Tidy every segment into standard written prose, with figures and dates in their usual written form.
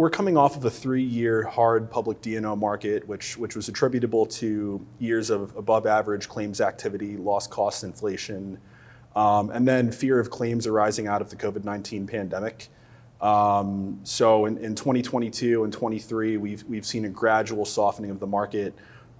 we're coming off of a 3-year hard public D&O market, which was attributable to years of above average claims activity, loss cost inflation, and then fear of claims arising out of the COVID-19 pandemic. So in 2022 and 23, we've seen a gradual softening of the market,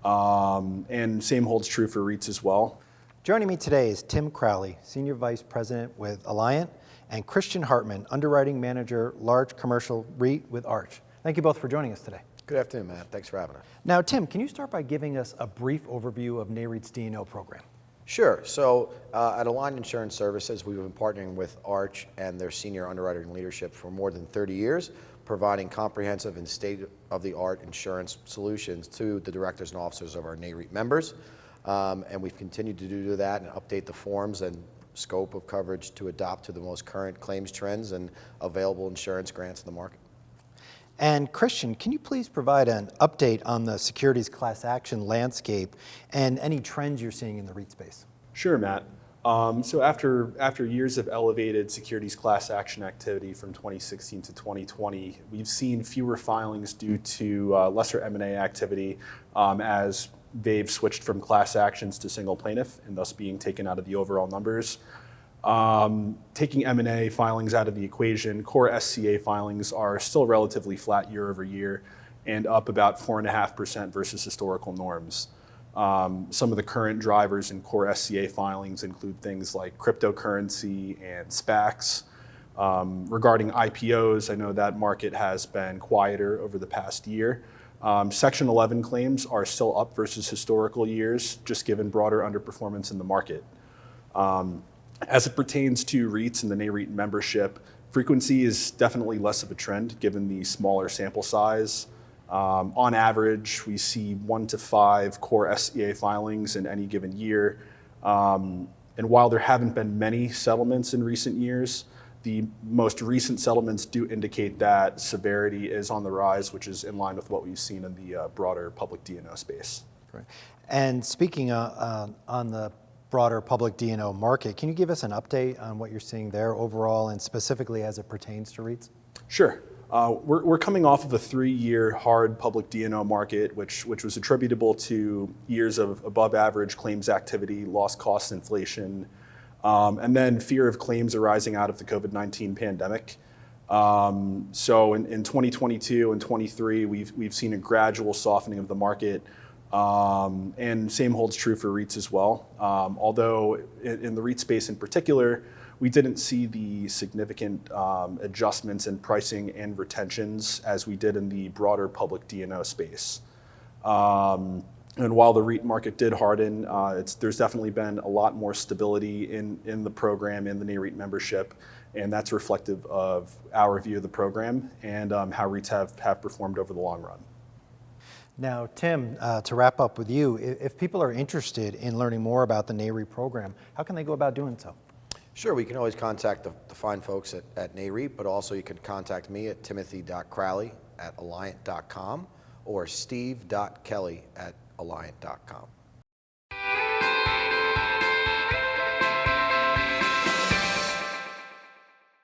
and same holds true for REITs as well. Joining me today is Tim Crowley, Senior Vice President with Alliant, and Christian Hartman, Underwriting Manager, Large Commercial REIT with Arch. Thank you both for joining us today. Good afternoon, Matt. Thanks for having us. Now, Tim, can you start by giving us a brief overview of Nareit's D&O program? Sure. So at Alliant Insurance Services, we've been partnering with Arch and their senior underwriting leadership for more than 30 years, providing comprehensive and state-of-the-art insurance solutions to the directors and officers of our Nareit members. And we've continued to do that and update the forms and scope of coverage to adapt to the most current claims trends and available insurance grants in the market. And Christian, can you please provide an update on the securities class action landscape and any trends you're seeing in the REIT space? Sure, Matt. So after years of elevated securities class action activity from 2016 to 2020, we've seen fewer filings due to lesser M&A activity as they've switched from class actions to single plaintiff and thus being taken out of the overall numbers. Taking M&A filings out of the equation, core SCA filings are still relatively flat year over year and up about 4.5% versus historical norms. Some of the current drivers in core SCA filings include things like cryptocurrency and SPACs. Regarding IPOs, I know that market has been quieter over the past year. Section 11 claims are still up versus historical years, just given broader underperformance in the market. As it pertains to REITs and the Nareit membership, frequency is definitely less of a trend given the smaller sample size. On average, we see 1 to 5 core SCA filings in any given year. And while there haven't been many settlements in recent years, the most recent settlements do indicate that severity is on the rise, which is in line with what we've seen in the broader public D&O space. Great. And speaking on the broader public D&O market, can you give us an update on what you're seeing there overall and specifically as it pertains to REITs? Sure. We're coming off of a 3-year hard public D&O market, which was attributable to years of above average claims activity, loss cost inflation, and then fear of claims arising out of the COVID-19 pandemic. So in 2022 and 23, we've seen a gradual softening of the market, and same holds true for REITs as well. Although in the REIT space in particular, we didn't see the significant adjustments in pricing and retentions as we did in the broader public D&O space. And while the REIT market did harden, there's definitely been a lot more stability in the program, in the Nareit membership, and that's reflective of our view of the program and how REITs have performed over the long run. Now, Tim, to wrap up with you, if people are interested in learning more about the Nareit program, how can they go about doing so? Sure, we can always contact the fine folks at Nareit, but also you can contact me at timothy.crowley@alliant.com or steve.kelly@alliant.com.